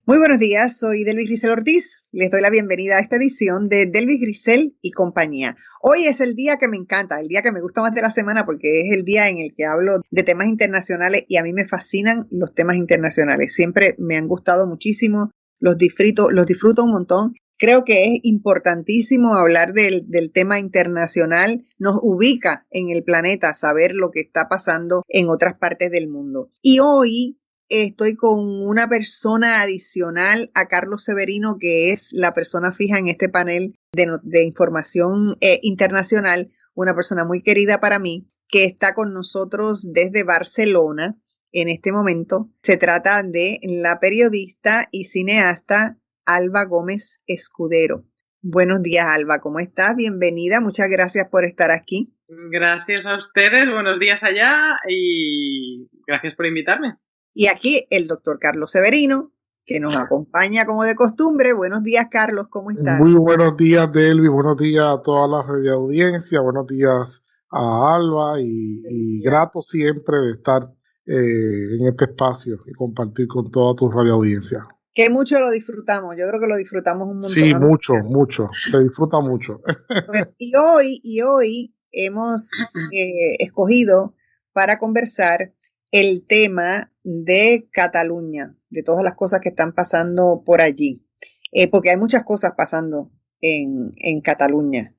Muy buenos días, soy Delvis Grisel Ortiz. Les doy la bienvenida a esta edición de Delvis Grisel y compañía. Hoy es el día que me encanta, el día que me gusta más de la semana porque es el día en el que hablo de temas internacionales y a mí me fascinan los temas internacionales. Siempre me han gustado muchísimo, los disfruto un montón. Creo que es importantísimo hablar del tema internacional. Nos ubica en el planeta saber lo que está pasando en otras partes del mundo. Y hoy estoy con una persona adicional a Carlos Severino, que es la persona fija en este panel de información internacional, una persona muy querida para mí, que está con nosotros desde Barcelona en este momento. Se trata de la periodista y cineasta Alba Gómez Escudero. Buenos días, Alba, ¿cómo estás? Bienvenida, muchas gracias por estar aquí. Gracias a ustedes, buenos días allá y gracias por invitarme. Y aquí el doctor Carlos Severino, que nos acompaña como de costumbre. Buenos días, Carlos, ¿cómo estás? Muy buenos días, Delvis, buenos días a toda la radioaudiencia, buenos días a Alba y grato siempre de estar en este espacio y compartir con toda tu radioaudiencia. Que mucho lo disfrutamos, yo creo que lo disfrutamos un montón. Sí, mucho, se disfruta mucho. Bueno, y hoy hemos escogido para conversar el tema de Cataluña, de todas las cosas que están pasando por allí, porque hay muchas cosas pasando en Cataluña.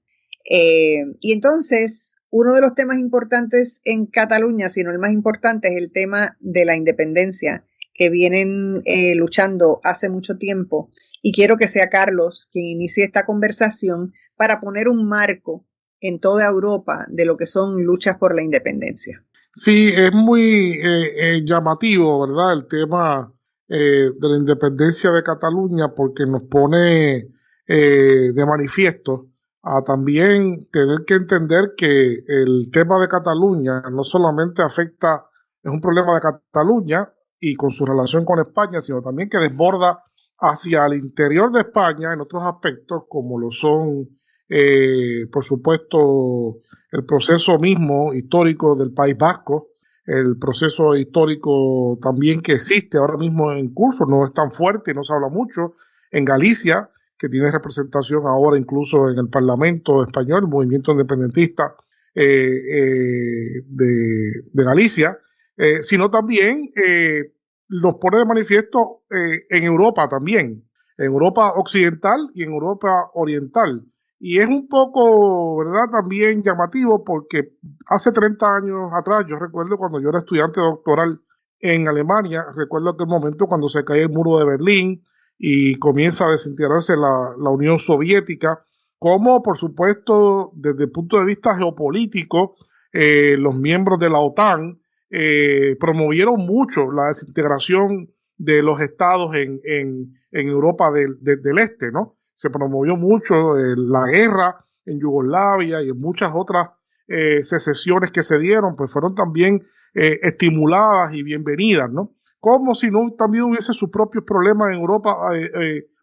Y entonces, uno de los temas importantes en Cataluña, si no el más importante, es el tema de la independencia, que vienen luchando hace mucho tiempo. Y quiero que sea Carlos quien inicie esta conversación para poner un marco en toda Europa de lo que son luchas por la independencia. Sí, es muy llamativo, ¿verdad? El tema de la independencia de Cataluña, porque nos pone de manifiesto a también tener que entender que el tema de Cataluña no solamente afecta, es un problema de Cataluña y con su relación con España, sino también que desborda hacia el interior de España en otros aspectos, como lo son, por supuesto, el proceso mismo histórico del País Vasco, el proceso histórico también que existe ahora mismo en curso, no es tan fuerte, no se habla mucho, en Galicia, que tiene representación ahora incluso en el Parlamento español, el movimiento independentista de Galicia, sino también nos pone de manifiesto en Europa también, en Europa occidental y en Europa oriental. Y es un poco, ¿verdad?, también llamativo porque hace 30 años atrás, yo recuerdo cuando yo era estudiante doctoral en Alemania, recuerdo aquel momento cuando se cae el muro de Berlín y comienza a desintegrarse la Unión Soviética, como por supuesto desde el punto de vista geopolítico, los miembros de la OTAN promovieron mucho la desintegración de los estados en Europa del Este, ¿no? Se promovió mucho la guerra en Yugoslavia y en muchas otras secesiones que se dieron, pues fueron también estimuladas y bienvenidas, ¿no? Como si no también hubiese sus propios problemas en Europa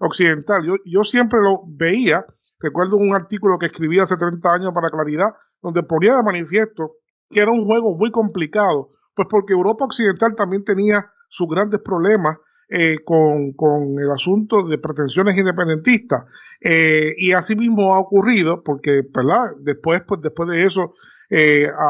occidental. Yo siempre lo veía, recuerdo un artículo que escribí hace 30 años para Claridad, donde ponía de manifiesto que era un juego muy complicado, pues porque Europa occidental también tenía sus grandes problemas con el asunto de pretensiones independentistas, y así mismo ha ocurrido porque, ¿verdad?, después de eso,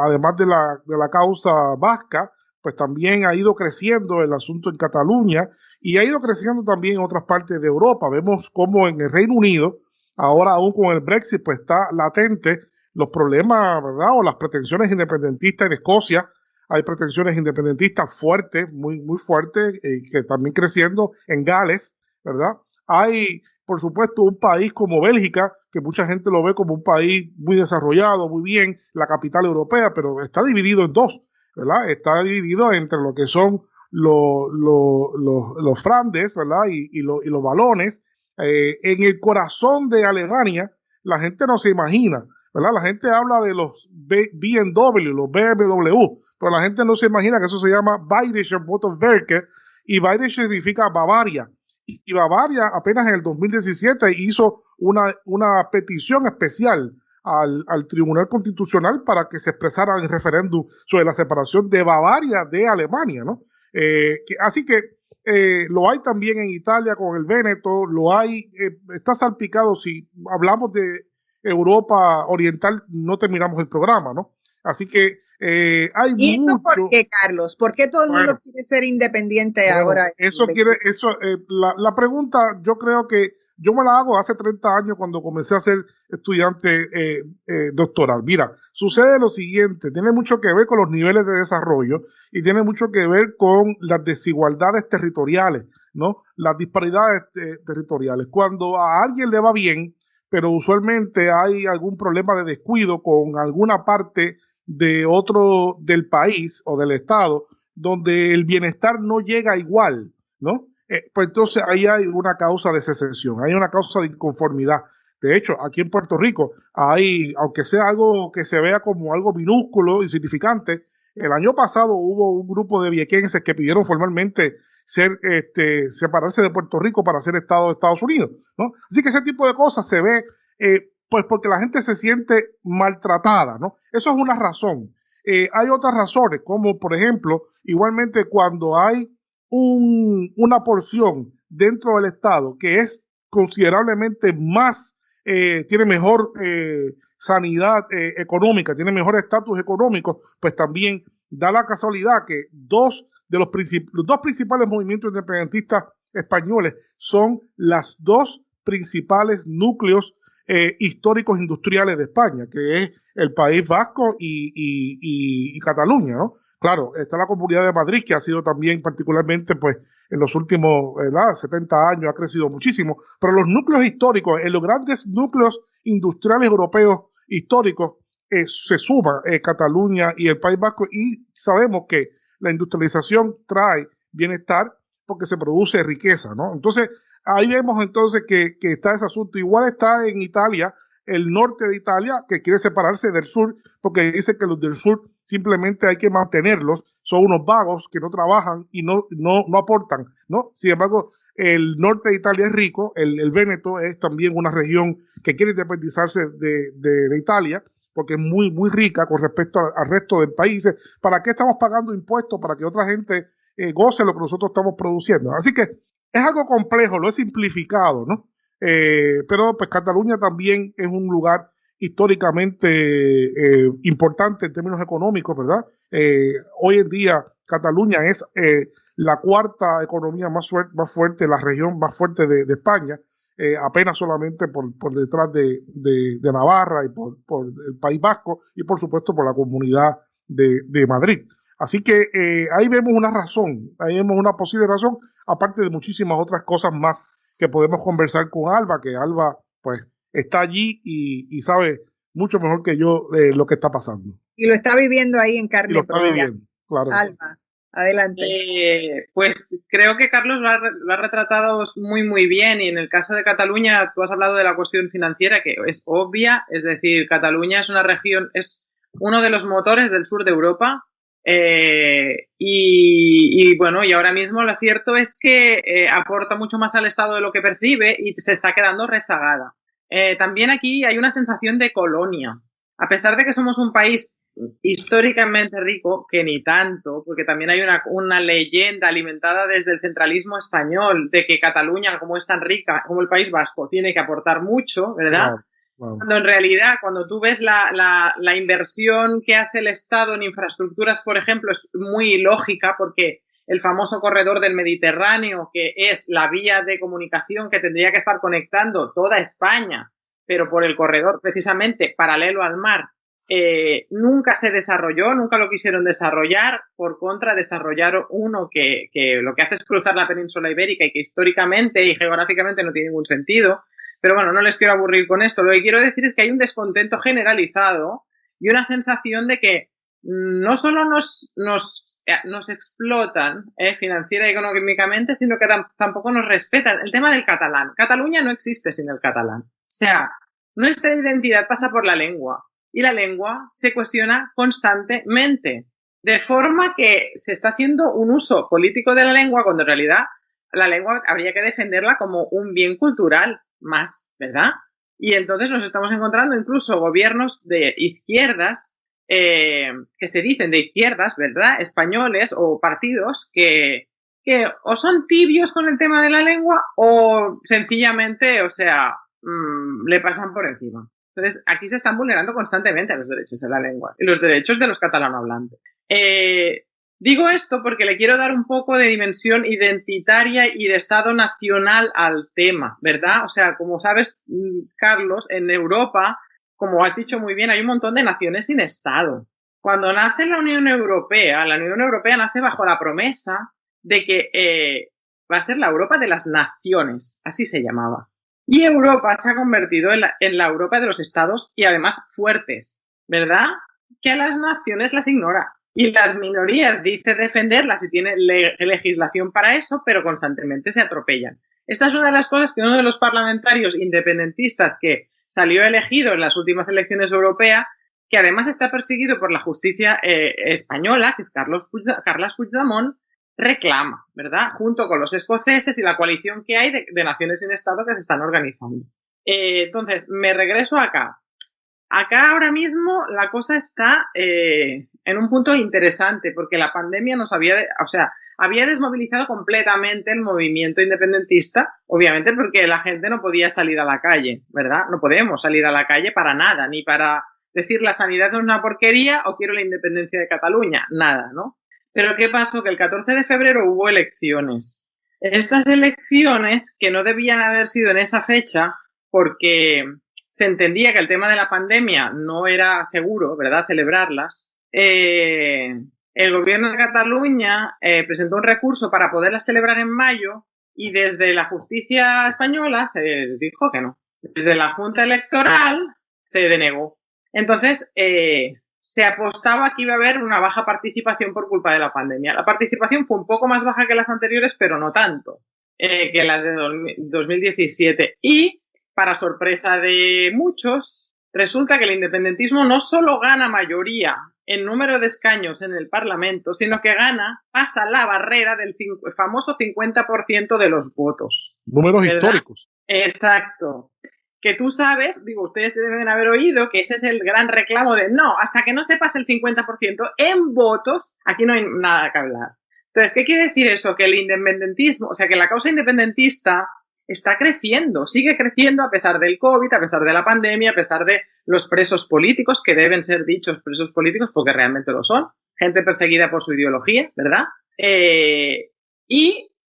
además de la causa vasca, pues también ha ido creciendo el asunto en Cataluña y ha ido creciendo también en otras partes de Europa. Vemos como en el Reino Unido, ahora aún con el Brexit, pues está latente los problemas, ¿verdad?, o las pretensiones independentistas en Escocia. Hay pretensiones independentistas fuertes, muy, muy fuertes, que también creciendo en Gales, ¿verdad? Hay, por supuesto, un país como Bélgica, que mucha gente lo ve como un país muy desarrollado, muy bien, la capital europea, pero está dividido en dos, ¿verdad? Está dividido entre lo que son los Flandes, ¿verdad? Y los valones. En el corazón de Alemania, la gente no se imagina, ¿verdad? La gente habla de los BMW, los BMW, pero la gente no se imagina que eso se llama Bayerische Motorwerke, y Bayerische significa Bavaria. Y Bavaria apenas en el 2017 hizo una petición especial al Tribunal Constitucional para que se expresara en referéndum sobre la separación de Bavaria de Alemania, ¿no? Así que lo hay también en Italia con el Véneto, lo hay, está salpicado. Si hablamos de Europa Oriental, no terminamos el programa, ¿no? Así que hay ¿Y eso por mucho. qué, Carlos? ¿Por qué todo el mundo quiere ser independiente ahora? La pregunta yo creo que yo me la hago hace 30 años cuando comencé a ser estudiante doctoral. Mira, sucede lo siguiente, tiene mucho que ver con los niveles de desarrollo y tiene mucho que ver con las desigualdades territoriales, ¿no? Las disparidades territoriales. Cuando a alguien le va bien, pero usualmente hay algún problema de descuido con alguna parte de otro del país o del estado, donde el bienestar no llega igual, ¿no? Pues entonces ahí hay una causa de secesión, hay una causa de inconformidad. De hecho, aquí en Puerto Rico hay, aunque sea algo que se vea como algo minúsculo, insignificante, el año pasado hubo un grupo de viequenses que pidieron formalmente separarse de Puerto Rico para ser Estado de Estados Unidos, ¿no? Así que ese tipo de cosas se ve, pues porque la gente se siente maltratada, ¿no? Eso es una razón. Hay otras razones, como por ejemplo, igualmente cuando hay una porción dentro del Estado que es considerablemente más, tiene mejor sanidad económica, tiene mejor estatus económico, pues también da la casualidad que los dos principales movimientos independentistas españoles son las dos principales núcleos históricos industriales de España, que es el País Vasco y Cataluña, ¿no? Claro, está la Comunidad de Madrid, que ha sido también particularmente, pues, en los últimos 70 años ha crecido muchísimo, pero los núcleos históricos, en los grandes núcleos industriales europeos históricos, se suma Cataluña y el País Vasco, y sabemos que la industrialización trae bienestar porque se produce riqueza, ¿no? Entonces, ahí vemos entonces que está ese asunto. Igual está en Italia, el norte de Italia, que quiere separarse del sur, porque dice que los del sur simplemente hay que mantenerlos, son unos vagos que no trabajan y no aportan, ¿no? Sin embargo, el norte de Italia es rico, el Véneto es también una región que quiere independizarse de Italia, porque es muy, muy rica con respecto al resto del país. ¿Para qué estamos pagando impuestos? Para que otra gente goce lo que nosotros estamos produciendo. Así que es algo complejo, lo he simplificado, ¿no? Pero pues Cataluña también es un lugar históricamente importante en términos económicos, ¿verdad? Hoy en día Cataluña es la cuarta economía más fuerte, la región más fuerte de España, apenas solamente por detrás de Navarra y por el País Vasco y por supuesto por la Comunidad de Madrid. Así que ahí vemos una razón, ahí vemos una posible razón, aparte de muchísimas otras cosas más que podemos conversar con Alba, que Alba pues está allí y sabe mucho mejor que yo lo que está pasando. Y lo está viviendo ahí en carne propia. Claro. Alba, adelante. Pues creo que Carlos lo ha retratado muy, muy bien, y en el caso de Cataluña tú has hablado de la cuestión financiera, que es obvia, es decir, Cataluña es una región, es uno de los motores del sur de Europa. Y bueno, y ahora mismo lo cierto es que aporta mucho más al Estado de lo que percibe y se está quedando rezagada. También aquí hay una sensación de colonia, a pesar de que somos un país históricamente rico, que ni tanto, porque también hay una leyenda alimentada desde el centralismo español de que Cataluña, como es tan rica como el País Vasco, tiene que aportar mucho, ¿verdad? Wow. Cuando en realidad, cuando tú ves la inversión que hace el Estado en infraestructuras, por ejemplo, es muy ilógica, porque el famoso corredor del Mediterráneo, que es la vía de comunicación que tendría que estar conectando toda España, pero por el corredor precisamente paralelo al mar, nunca se desarrolló, nunca lo quisieron desarrollar. Por contra, desarrollaron uno que lo que hace es cruzar la península ibérica y que históricamente y geográficamente no tiene ningún sentido. Pero bueno, no les quiero aburrir con esto. Lo que quiero decir es que hay un descontento generalizado y una sensación de que no solo nos explotan financiera y económicamente, sino que tampoco nos respetan. El tema del catalán. Cataluña no existe sin el catalán. O sea, nuestra identidad pasa por la lengua y la lengua se cuestiona constantemente. De forma que se está haciendo un uso político de la lengua cuando en realidad la lengua habría que defenderla como un bien cultural más, ¿verdad? Y entonces nos estamos encontrando incluso gobiernos de izquierdas que se dicen de izquierdas, ¿verdad? Españoles o partidos que que o son tibios con el tema de la lengua o sencillamente, o sea, le pasan por encima. Entonces, aquí se están vulnerando constantemente los derechos de la lengua y los derechos de los catalanohablantes. Digo esto porque le quiero dar un poco de dimensión identitaria y de Estado nacional al tema, ¿verdad? O sea, como sabes, Carlos, en Europa, como has dicho muy bien, hay un montón de naciones sin Estado. Cuando nace la Unión Europea nace bajo la promesa de que va a ser la Europa de las naciones, así se llamaba. Y Europa se ha convertido en la Europa de los estados y además fuertes, ¿verdad? Que a las naciones las ignora. Y las minorías dice defenderlas y tiene legislación para eso, pero constantemente se atropellan. Esta es una de las cosas que uno de los parlamentarios independentistas que salió elegido en las últimas elecciones europeas, que además está perseguido por la justicia española, que es Carles Puigdemont, reclama, ¿verdad? Junto con los escoceses y la coalición que hay de naciones sin Estado que se están organizando. Entonces, me regreso acá. Acá ahora mismo la cosa está en un punto interesante porque la pandemia había desmovilizado completamente el movimiento independentista, obviamente porque la gente no podía salir a la calle, ¿verdad? No podemos salir a la calle para nada, ni para decir la sanidad es una porquería o quiero la independencia de Cataluña, nada, ¿no? Pero ¿qué pasó? Que el 14 de febrero hubo elecciones. Estas elecciones, que no debían haber sido en esa fecha, porque se entendía que el tema de la pandemia no era seguro, ¿verdad?, celebrarlas, el gobierno de Cataluña presentó un recurso para poderlas celebrar en mayo y desde la justicia española se les dijo que no. Desde la Junta Electoral se denegó. Entonces, se apostaba que iba a haber una baja participación por culpa de la pandemia. La participación fue un poco más baja que las anteriores, pero no tanto que las de 2017. Y, para sorpresa de muchos, resulta que el independentismo no solo gana mayoría en número de escaños en el Parlamento, sino que pasa la barrera del famoso 50% de los votos. Números, ¿verdad?, históricos. Exacto. Que tú sabes, digo, ustedes deben haber oído que ese es el gran reclamo de no, hasta que no se pase el 50% en votos, aquí no hay nada que hablar. Entonces, ¿qué quiere decir eso? Que el independentismo, o sea, que la causa independentista está creciendo, sigue creciendo a pesar del COVID, a pesar de la pandemia, a pesar de los presos políticos, que deben ser dichos presos políticos porque realmente lo son, gente perseguida por su ideología, ¿verdad?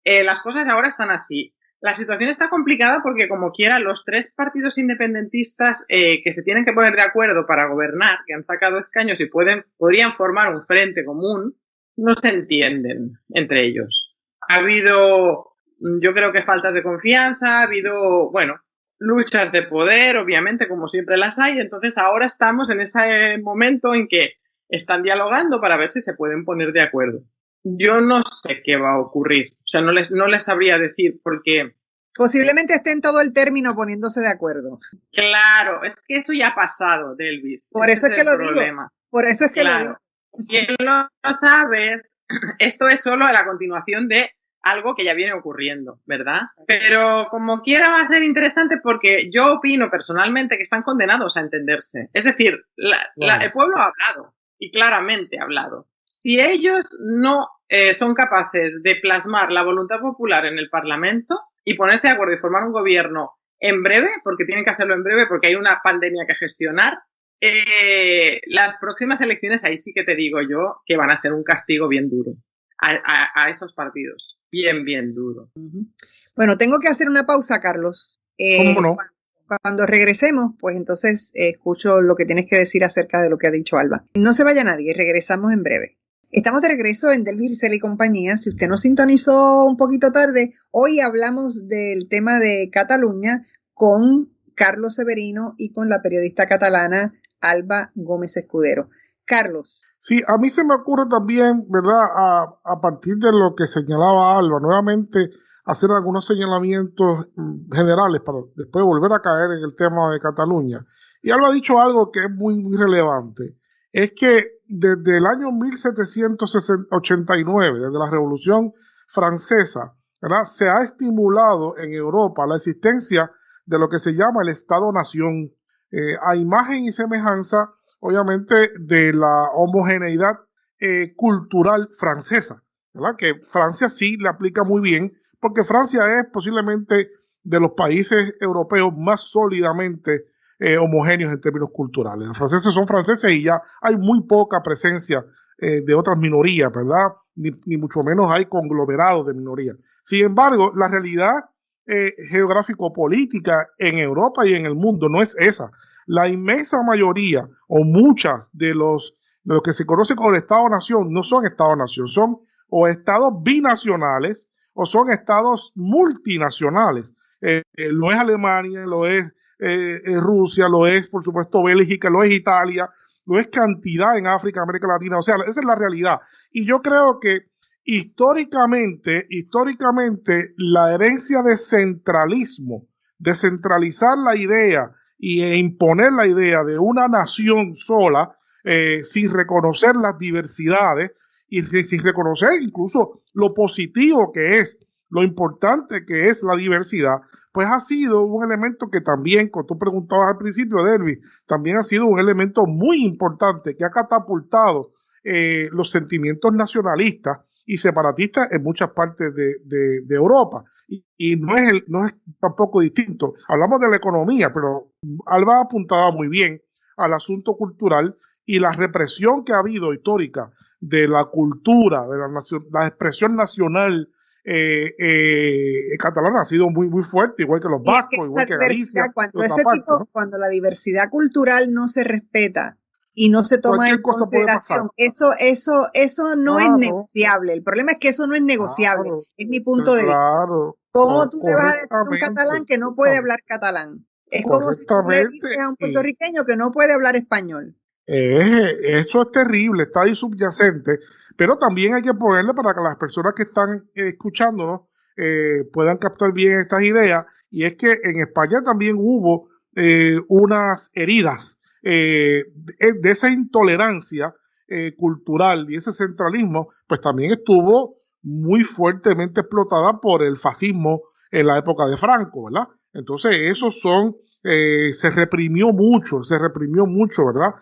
Las cosas ahora están así. La situación está complicada porque, como quiera, los tres partidos independentistas que se tienen que poner de acuerdo para gobernar, que han sacado escaños y podrían formar un frente común, no se entienden entre ellos. Ha habido, yo creo que faltas de confianza, ha habido, luchas de poder, obviamente, como siempre las hay. Entonces ahora estamos en ese momento en que están dialogando para ver si se pueden poner de acuerdo. Yo no sé qué va a ocurrir, o sea, no les sabría decir porque... Posiblemente estén todo el término poniéndose de acuerdo. Claro, es que eso ya ha pasado, Delvis. Por eso es que lo digo. Por eso es que lo digo. Quien no lo sabes, esto es solo la continuación de algo que ya viene ocurriendo, ¿verdad? Pero como quiera va a ser interesante porque yo opino personalmente que están condenados a entenderse. Es decir, el pueblo ha hablado y claramente ha hablado. Si ellos no son capaces de plasmar la voluntad popular en el Parlamento y ponerse de acuerdo y formar un gobierno en breve, porque tienen que hacerlo en breve porque hay una pandemia que gestionar, las próximas elecciones ahí sí que te digo yo que van a ser un castigo bien duro a esos partidos. Bien duro. Bueno, tengo que hacer una pausa, Carlos. ¿Cómo no? Cuando regresemos, pues entonces escucho lo que tienes que decir acerca de lo que ha dicho Alba. No se vaya nadie, regresamos en breve. Estamos de regreso en Delvis Grisel y compañía. Si usted nos sintonizó un poquito tarde, hoy hablamos del tema de Cataluña con Carlos Severino y con la periodista catalana Alba Gómez Escudero. Carlos. Sí, a mí se me ocurre también, ¿verdad?, a partir de lo que señalaba Alba, nuevamente hacer algunos señalamientos generales para después volver a caer en el tema de Cataluña. Y Alba ha dicho algo que es muy, muy relevante. Es que desde el año 1789, desde la Revolución Francesa, ¿verdad?, se ha estimulado en Europa la existencia de lo que se llama el Estado-Nación, a imagen y semejanza, obviamente, de la homogeneidad cultural francesa, ¿verdad? Que Francia sí le aplica muy bien, porque Francia es posiblemente de los países europeos más sólidamente homogéneos en términos culturales. Los franceses son franceses y ya hay muy poca presencia de otras minorías, ¿verdad? Ni mucho menos hay conglomerados de minorías. Sin embargo, la realidad geográfico-política en Europa y en el mundo no es esa. La inmensa mayoría o muchas de lo que se conoce como el Estado-Nación no son Estado-Nación, son o estados binacionales o son estados multinacionales. Lo es Alemania, lo es Rusia, lo es, por supuesto, Bélgica, lo es Italia, lo es cantidad en África, América Latina. O sea, esa es la realidad. Y yo creo que históricamente, la herencia de centralismo, de centralizar la idea e imponer la idea de una nación sola, sin reconocer las diversidades y sin reconocer incluso lo positivo que es, lo importante que es la diversidad, pues ha sido un elemento que también, como tú preguntabas al principio, Derby, también ha sido un elemento muy importante que ha catapultado los sentimientos nacionalistas y separatistas en muchas partes de Europa. Y no es tampoco distinto. Hablamos de la economía, pero Alba apuntaba muy bien al asunto cultural y la represión que ha habido histórica de la cultura, de la expresión nacional catalana ha sido muy, muy fuerte, igual que los vascos, igual que Galicia. Cuando la diversidad cultural no se respeta y no se toma en consideración, eso no es negociable. El problema es que eso no es negociable, es mi punto de vista. ¿Cómo tú le vas a decir a un catalán que no puede hablar catalán? Es como si tú le dices a un puertorriqueño que no puede hablar español. Eso es terrible, está ahí subyacente, pero también hay que ponerle para que las personas que están escuchándonos puedan captar bien estas ideas, y es que en España también hubo unas heridas de esa intolerancia cultural y ese centralismo, pues también estuvo muy fuertemente explotada por el fascismo en la época de Franco, ¿verdad? Entonces se reprimió mucho, ¿verdad?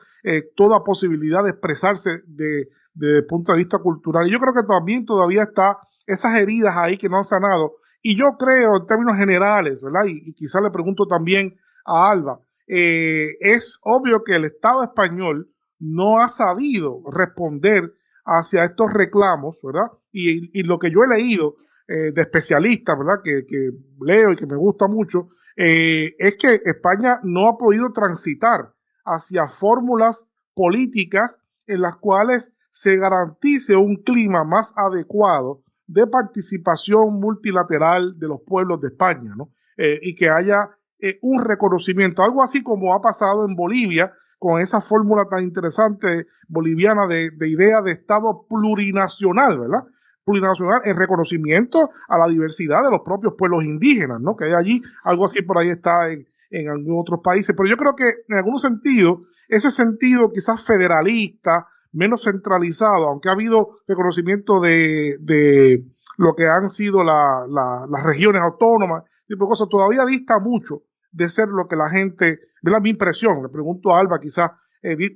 Toda posibilidad de expresarse desde el punto de vista cultural. Y yo creo que también todavía está esas heridas ahí que no han sanado. Y yo creo, en términos generales, ¿verdad? Y quizás le pregunto también a Alba, es obvio que el Estado español no ha sabido responder hacia estos reclamos, ¿verdad? Y lo que yo he leído de especialistas, ¿verdad? Que leo y que me gusta mucho, es que España no ha podido transitar hacia fórmulas políticas en las cuales se garantice un clima más adecuado de participación multilateral de los pueblos de España, ¿no? Y que haya un reconocimiento, algo así como ha pasado en Bolivia, con esa fórmula tan interesante boliviana de idea de Estado plurinacional, ¿verdad? Plurinacional en reconocimiento a la diversidad de los propios pueblos indígenas, ¿no? Que hay allí, algo así por ahí está en algunos otros países, pero yo creo que en algunos sentidos, ese sentido quizás federalista, menos centralizado, aunque ha habido reconocimiento de lo que han sido las regiones autónomas, tipo de cosas, todavía dista mucho de ser lo que la gente, ¿verdad? Mi impresión, le pregunto a Alba, quizás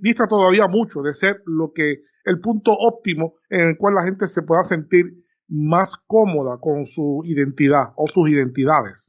dista todavía mucho de ser lo que el punto óptimo en el cual la gente se pueda sentir más cómoda con su identidad o sus identidades.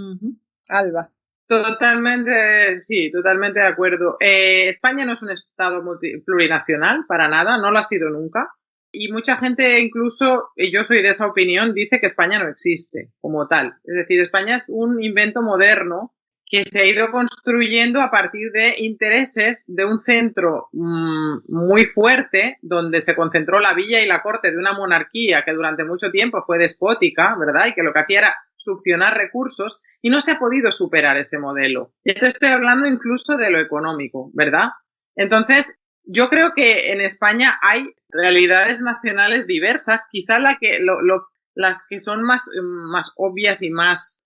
Alba. Totalmente, sí, totalmente de acuerdo. España no es un estado plurinacional, para nada, no lo ha sido nunca. Y mucha gente, incluso, y yo soy de esa opinión, dice que España no existe como tal. Es decir, España es un invento moderno que se ha ido construyendo a partir de intereses de un centro muy fuerte, donde se concentró la villa y la corte de una monarquía que durante mucho tiempo fue despótica, ¿verdad? Y que lo que hacía era succionar recursos, y no se ha podido superar ese modelo. Y esto estoy hablando incluso de lo económico, ¿verdad? Entonces, yo creo que en España hay realidades nacionales diversas, quizá las que son más obvias y más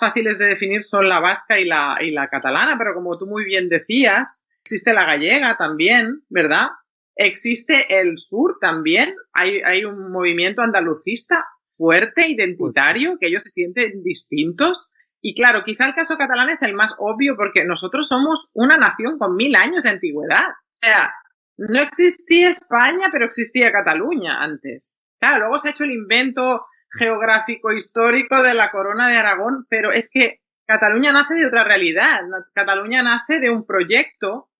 fáciles de definir son la vasca y la catalana, pero como tú muy bien decías, existe la gallega también, ¿verdad? Existe el sur también, hay un movimiento andalucista fuerte, identitario, que ellos se sienten distintos. Y claro, quizá el caso catalán es el más obvio porque nosotros somos una nación con 1000 años de antigüedad. O sea, no existía España, pero existía Cataluña antes. Claro, luego se ha hecho el invento geográfico histórico de la corona de Aragón, pero es que Cataluña nace de otra realidad. Cataluña nace de un proyecto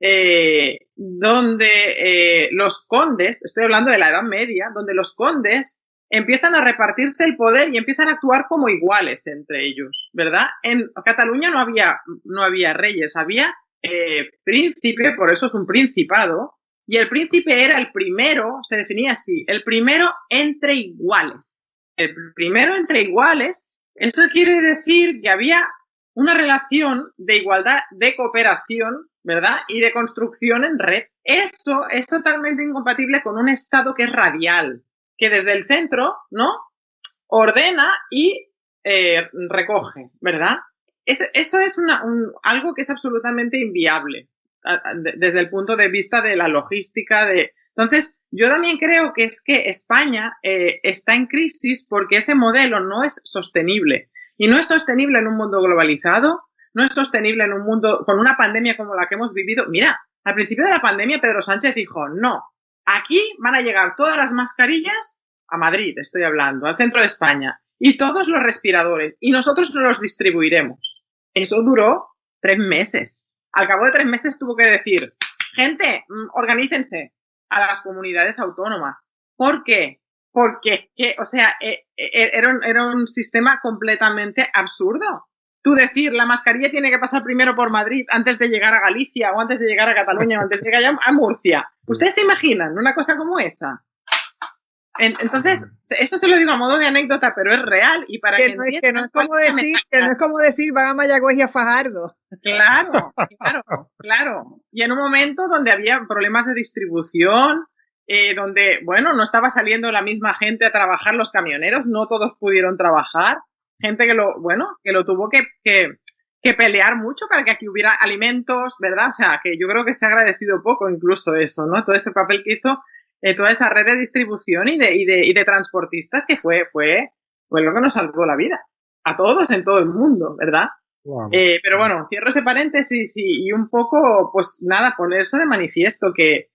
donde los condes, estoy hablando de la Edad Media, donde los condes empiezan a repartirse el poder y empiezan a actuar como iguales entre ellos, ¿verdad? En Cataluña no había reyes, había príncipe, por eso es un principado, y el príncipe era el primero, se definía así, el primero entre iguales. El primero entre iguales, eso quiere decir que había una relación de igualdad, de cooperación, ¿verdad? Y de construcción en red. Eso es totalmente incompatible con un Estado que es radial, que desde el centro, ¿no? Ordena y recoge, ¿verdad? Eso es algo que es absolutamente inviable desde el punto de vista de la logística. Entonces, yo también creo que es que España está en crisis porque ese modelo no es sostenible. Y no es sostenible en un mundo globalizado, no es sostenible en un mundo con una pandemia como la que hemos vivido. Mira, al principio de la pandemia Pedro Sánchez dijo, no, aquí van a llegar todas las mascarillas a Madrid, estoy hablando, al centro de España, y todos los respiradores, y nosotros los distribuiremos. Eso duró 3 meses. Al cabo de 3 meses tuvo que decir, gente, organícense a las comunidades autónomas. ¿Por qué? Porque, o sea, era un sistema completamente absurdo. Tú decir, la mascarilla tiene que pasar primero por Madrid antes de llegar a Galicia, o antes de llegar a Cataluña, o antes de llegar a Murcia. ¿Ustedes se imaginan una cosa como esa? Entonces, eso se lo digo a modo de anécdota, pero es real y para que entiendan. Que no es como decir van a Mayagüez y a Fajardo. Claro. Y en un momento donde había problemas de distribución, donde, bueno, no estaba saliendo la misma gente a trabajar, los camioneros, no todos pudieron trabajar, gente que lo tuvo que pelear mucho para que aquí hubiera alimentos, ¿verdad? O sea, que yo creo que se ha agradecido poco incluso eso, ¿no? Todo ese papel que hizo toda esa red de distribución y de transportistas que fue lo que nos salvó la vida. A todos en todo el mundo, ¿verdad? Wow. Pero bueno, cierro ese paréntesis y un poco, pues nada, poner eso de manifiesto, que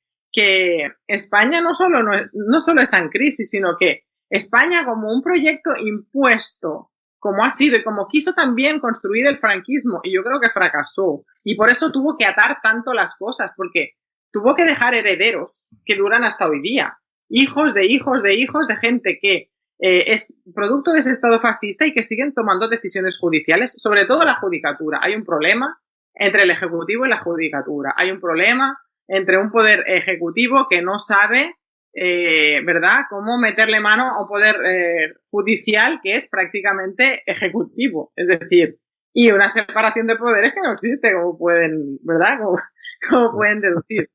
España no solo está en crisis, sino que España como un proyecto impuesto, como ha sido y como quiso también construir el franquismo, y yo creo que fracasó, y por eso tuvo que atar tanto las cosas, porque tuvo que dejar herederos que duran hasta hoy día, hijos de hijos de hijos de gente que es producto de ese estado fascista y que siguen tomando decisiones judiciales, sobre todo la judicatura. Hay un problema entre el ejecutivo y la judicatura. Hay un problema entre un poder ejecutivo que no sabe, ¿verdad?, cómo meterle mano a un poder judicial que es prácticamente ejecutivo. Es decir, y una separación de poderes que no existe, como pueden, ¿verdad?, como pueden deducir.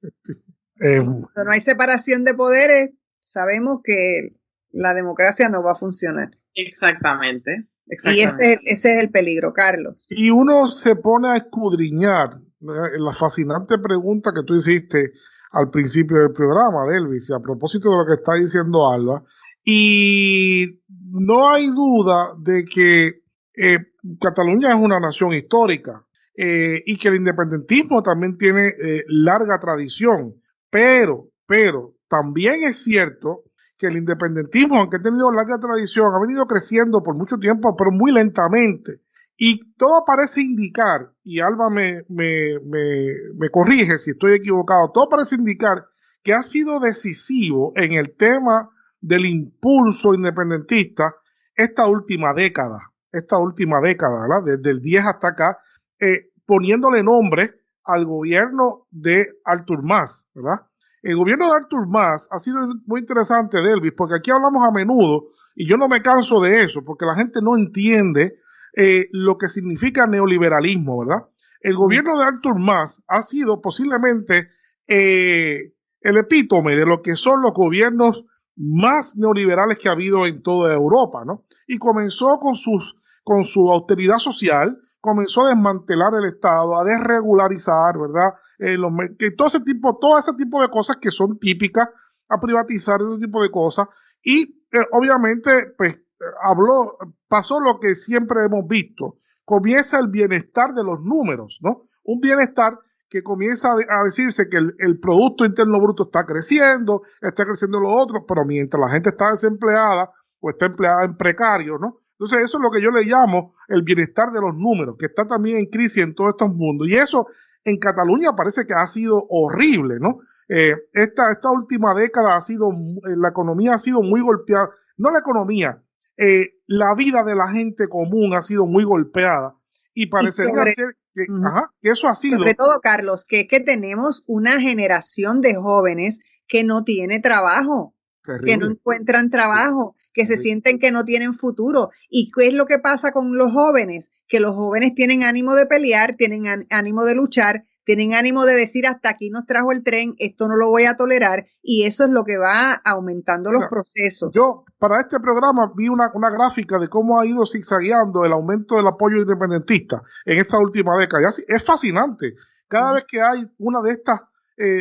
Cuando no hay separación de poderes, sabemos que la democracia no va a funcionar. Exactamente. Y ese es el peligro, Carlos. Y uno se pone a escudriñar la fascinante pregunta que tú hiciste al principio del programa, Delvis, a propósito de lo que está diciendo Alba, y no hay duda de que Cataluña es una nación histórica y que el independentismo también tiene larga tradición, pero también es cierto que el independentismo, aunque ha tenido larga tradición, ha venido creciendo por mucho tiempo, pero muy lentamente. Y todo parece indicar, y Alba me corrige si estoy equivocado, todo parece indicar que ha sido decisivo en el tema del impulso independentista esta última década, ¿verdad? Desde el 10 hasta acá, poniéndole nombre al gobierno de Artur Mas, ¿verdad? El gobierno de Artur Mas ha sido muy interesante, Delvis, porque aquí hablamos a menudo, y yo no me canso de eso, porque la gente no entiende lo que significa neoliberalismo, ¿verdad? El gobierno de Artur Mas ha sido posiblemente el epítome de lo que son los gobiernos más neoliberales que ha habido en toda Europa, ¿no? Y comenzó con su austeridad social, comenzó a desmantelar el Estado, a desregularizar, ¿verdad? Todo ese tipo de cosas que son típicas, a privatizar ese tipo de cosas, y obviamente, pues, pasó lo que siempre hemos visto, comienza el bienestar de los números, ¿no? Un bienestar que comienza a decirse que el Producto Interno Bruto está creciendo lo otro, pero mientras la gente está desempleada o está empleada en precario, ¿no? Entonces eso es lo que yo le llamo el bienestar de los números, que está también en crisis en todos estos mundos. Y eso en Cataluña parece que ha sido horrible, ¿no? Esta última década la economía ha sido muy golpeada, no la economía, la vida de la gente común ha sido muy golpeada y parecería ser que, que eso ha sido... Sobre todo, Carlos, que tenemos una generación de jóvenes que no tiene trabajo, terrible, que no encuentran trabajo, que se sienten que no tienen futuro. ¿Y qué es lo que pasa con los jóvenes? Que los jóvenes tienen ánimo de pelear, tienen ánimo de luchar, tienen ánimo de decir hasta aquí nos trajo el tren, esto no lo voy a tolerar, y eso es lo que va aumentando los procesos. Yo para este programa vi una gráfica de cómo ha ido zigzagueando el aumento del apoyo independentista en esta última década. Es fascinante. Cada vez que hay una de estas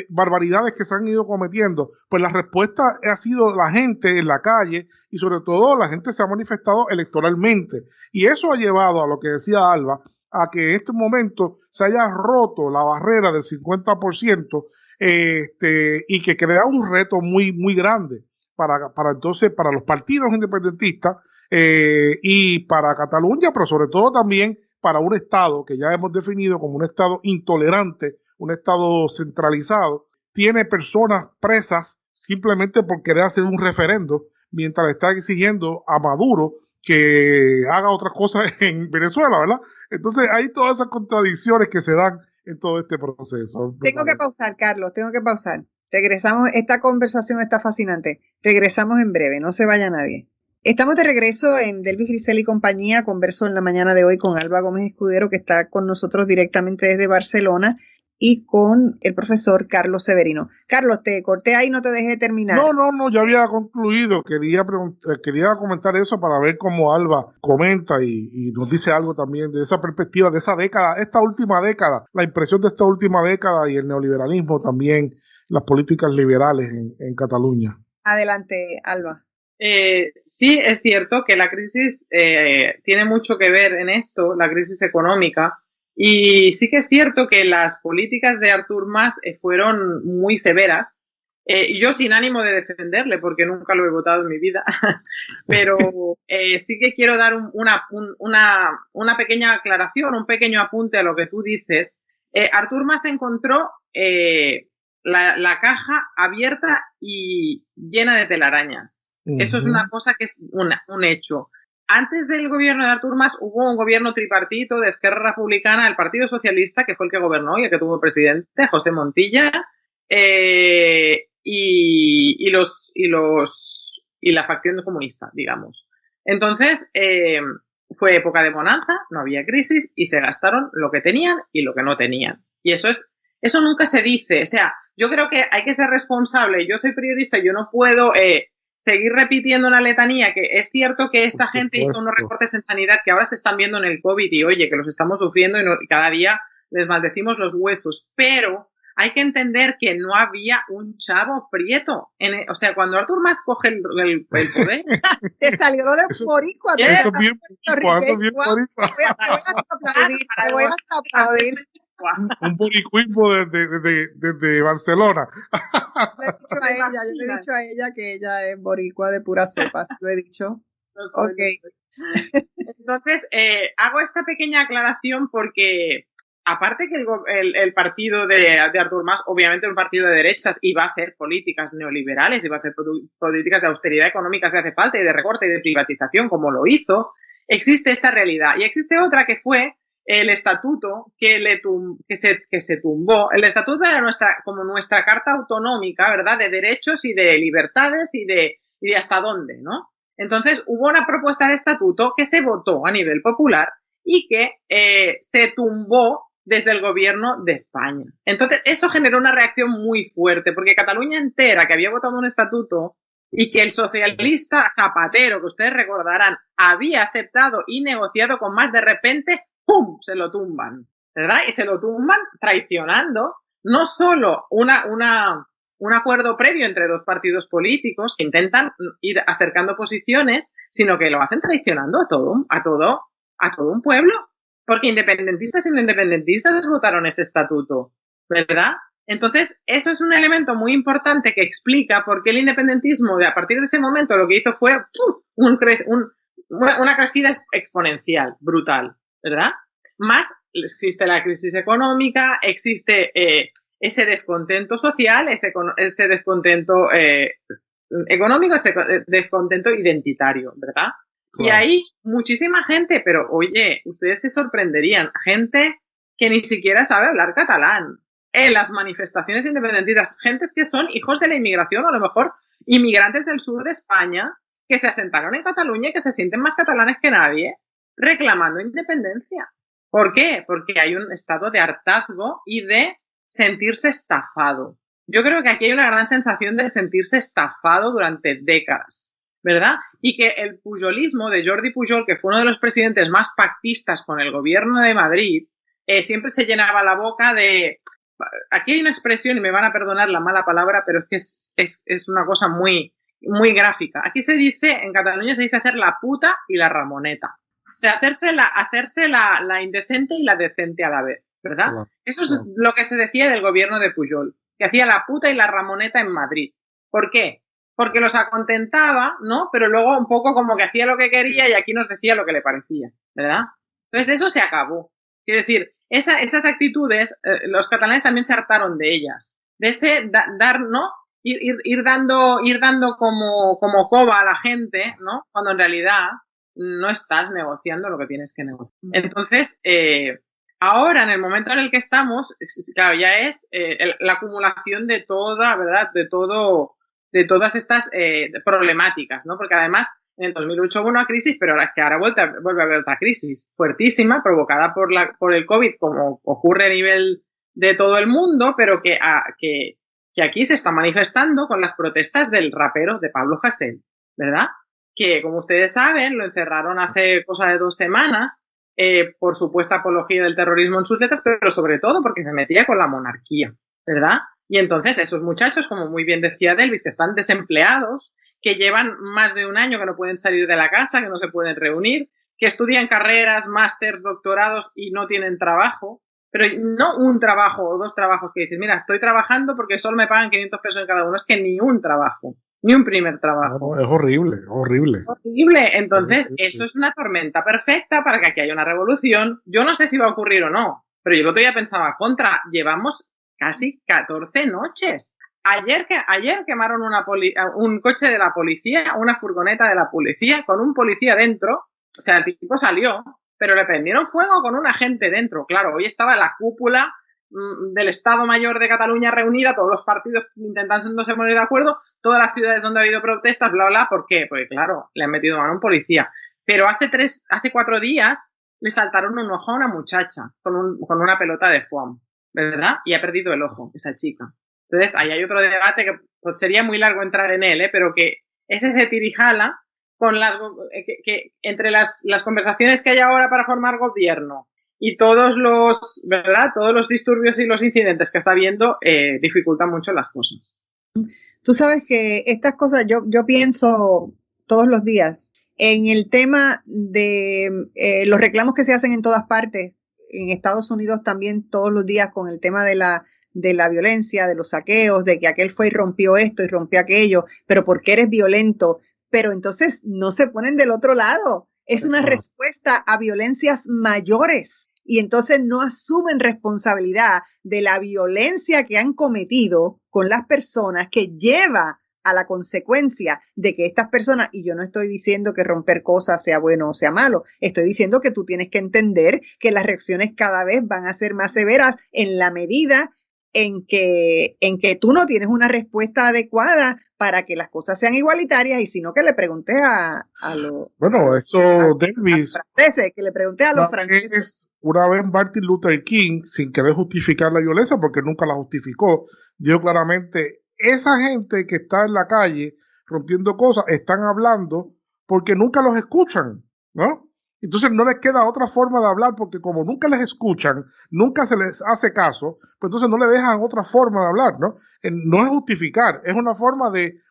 barbaridades que se han ido cometiendo, pues la respuesta ha sido la gente en la calle y sobre todo la gente se ha manifestado electoralmente. Y eso ha llevado a lo que decía Alba, a que en este momento se haya roto la barrera del 50% y que crea un reto muy, muy grande para los partidos independentistas y para Cataluña, pero sobre todo también para un Estado que ya hemos definido como un Estado intolerante, un Estado centralizado. Tiene personas presas simplemente por querer hacer un referendo mientras le está exigiendo a Maduro que haga otras cosas en Venezuela, ¿verdad? Entonces hay todas esas contradicciones que se dan en todo este proceso. Tengo que pausar, Carlos, tengo que pausar. Regresamos, esta conversación está fascinante. Regresamos en breve, no se vaya nadie. Estamos de regreso en Delvis Grisel y compañía. Converso en la mañana de hoy con Alba Gómez Escudero, que está con nosotros directamente desde Barcelona, y con el profesor Carlos Severino. Carlos, te corté ahí, no te dejé terminar. No, ya había concluido. Quería comentar eso para ver cómo Alba comenta y nos dice algo también de esa perspectiva, de esa década, esta última década, la impresión de esta última década y el neoliberalismo también, las políticas liberales en Cataluña. Adelante, Alba. Sí, es cierto que la crisis tiene mucho que ver en esto, la crisis económica. Y sí que es cierto que las políticas de Artur Mas fueron muy severas. Yo sin ánimo de defenderle, porque nunca lo he votado en mi vida, pero sí que quiero dar una pequeña aclaración, un pequeño apunte a lo que tú dices. Artur Mas encontró la caja abierta y llena de telarañas. Eso es una cosa que es un hecho. Antes del gobierno de Artur Mas hubo un gobierno tripartito de Esquerra Republicana, el Partido Socialista, que fue el que gobernó y el que tuvo el presidente, José Montilla, y la facción comunista, digamos. Entonces, fue época de bonanza, no había crisis y se gastaron lo que tenían y lo que no tenían. Y eso nunca se dice. O sea, yo creo que hay que ser responsable. Yo soy periodista y yo no puedo seguir repitiendo una letanía, que es cierto que esta gente hizo unos recortes en sanidad que ahora se están viendo en el COVID y oye, que los estamos sufriendo y cada día les maldecimos los huesos, pero hay que entender que no había un chavo prieto. O sea, cuando Artur Mas coge el poder... Te salió lo de boricua. Eso bien boricua. Te voy a aplaudir. Un boricuismo desde Barcelona. Yo le he dicho a ella que ella es boricua de pura cepa, lo he dicho. Okay. Entonces, hago esta pequeña aclaración porque, aparte que el partido de Artur Mas, obviamente un partido de derechas, iba a hacer políticas neoliberales, iba a hacer políticas de austeridad económica si hace falta, y de recorte y de privatización, como lo hizo, existe esta realidad. Y existe otra que fue el estatuto que se tumbó. El estatuto era nuestra carta autonómica, ¿verdad? De derechos y de libertades y de hasta dónde, ¿no? Entonces hubo una propuesta de estatuto que se votó a nivel popular y que se tumbó desde el gobierno de España. Entonces eso generó una reacción muy fuerte porque Cataluña entera, que había votado un estatuto y que el socialista Zapatero, que ustedes recordarán, había aceptado y negociado con Mas, de repente ¡pum!, se lo tumban, ¿verdad? Y se lo tumban traicionando no solo un acuerdo previo entre dos partidos políticos que intentan ir acercando posiciones, sino que lo hacen traicionando a todo un pueblo, porque independentistas y no independentistas votaron ese estatuto. ¿verdad? Entonces, eso es un elemento muy importante que explica por qué el independentismo, a partir de ese momento, lo que hizo fue una crecida exponencial, brutal, ¿verdad? Más existe la crisis económica, existe ese descontento social, ese descontento económico, ese descontento identitario, ¿verdad? Claro. Y hay muchísima gente, pero oye, ustedes se sorprenderían, gente que ni siquiera sabe hablar catalán. En las manifestaciones independentistas, gentes que son hijos de la inmigración, o a lo mejor inmigrantes del sur de España, que se asentaron en Cataluña y que se sienten más catalanes que nadie, reclamando independencia. ¿Por qué? Porque hay un estado de hartazgo y de sentirse estafado. Yo creo que aquí hay una gran sensación de sentirse estafado durante décadas, ¿verdad? Y que el pujolismo de Jordi Pujol, que fue uno de los presidentes más pactistas con el gobierno de Madrid, siempre se llenaba la boca de... Aquí hay una expresión, y me van a perdonar la mala palabra, pero es que es una cosa muy, muy gráfica. Aquí se dice, en Cataluña se dice hacer la puta y la ramoneta. O sea, hacerse la indecente y la decente a la vez, ¿verdad? Claro, eso es lo que se decía del gobierno de Pujol, que hacía la puta y la ramoneta en Madrid. ¿Por qué? Porque los acontentaba, ¿no? Pero luego un poco como que hacía lo que quería y aquí nos decía lo que le parecía, ¿verdad? Entonces eso se acabó. Quiero decir, esas actitudes, los catalanes también se hartaron de ellas. De dar, ¿no? Ir dando como coba a la gente, ¿no? Cuando en realidad no estás negociando lo que tienes que negociar. Entonces, ahora, en el momento en el que estamos, claro, ya es la acumulación de toda, ¿verdad? De todas estas problemáticas, ¿no? Porque además, en el 2008 hubo una crisis, pero ahora vuelve a haber otra crisis fuertísima, provocada por el COVID, como ocurre a nivel de todo el mundo, pero que aquí se está manifestando con las protestas del rapero de Pablo Hasél, ¿verdad? Que, como ustedes saben, lo encerraron hace cosa de 2 semanas por supuesta apología del terrorismo en sus letras, pero sobre todo porque se metía con la monarquía, ¿verdad? Y entonces esos muchachos, como muy bien decía Delvis, que están desempleados, que llevan más de un año que no pueden salir de la casa, que no se pueden reunir, que estudian carreras, másters, doctorados y no tienen trabajo, pero no un trabajo o 2 trabajos que dices, mira, estoy trabajando porque solo me pagan 500 pesos en cada uno, es que ni un trabajo. Ni un primer trabajo. No, es horrible, horrible. Es horrible. Entonces, eso es una tormenta perfecta para que aquí haya una revolución. Yo no sé si va a ocurrir o no, pero yo el otro día pensaba, llevamos casi 14 noches. Ayer quemaron un coche de la policía, una furgoneta de la policía, con un policía dentro. O sea, el tipo salió, pero le prendieron fuego con un agente dentro. Claro, hoy estaba la cúpula del Estado Mayor de Cataluña reunida, todos los partidos intentándose poner de acuerdo, todas las ciudades donde ha habido protestas, bla, bla. ¿Por qué? Porque, claro, le han metido mano a un policía. Pero hace 4 días le saltaron un ojo a una muchacha con una pelota de foam, ¿verdad? Y ha perdido el ojo, esa chica. Entonces, ahí hay otro debate que pues, sería muy largo entrar en él, pero que es ese tirijala con que entre las conversaciones que hay ahora para formar gobierno y todos los disturbios y los incidentes que está habiendo dificultan mucho las cosas. Tú sabes que estas cosas yo pienso todos los días en el tema de los reclamos que se hacen en todas partes, en Estados Unidos también todos los días con el tema de la violencia, de los saqueos, de que aquel fue y rompió esto y rompió aquello, pero ¿por qué eres violento? Pero entonces no se ponen del otro lado. Es una respuesta a violencias mayores. Y entonces no asumen responsabilidad de la violencia que han cometido con las personas que lleva a la consecuencia de que estas personas, y yo no estoy diciendo que romper cosas sea bueno o sea malo, estoy diciendo que tú tienes que entender que las reacciones cada vez van a ser más severas en la medida en que tú no tienes una respuesta adecuada para que las cosas sean igualitarias, y sino que le pregunté a los franceses, que le pregunté a los franceses. Una vez Martin Luther King, sin querer justificar la violencia, porque nunca la justificó, dijo claramente, esa gente que está en la calle rompiendo cosas, están hablando porque nunca los escuchan, ¿no? Entonces no les queda otra forma de hablar, porque como nunca les escuchan, nunca se les hace caso, pues entonces no le dejan otra forma de hablar, ¿no? No es justificar, es una forma de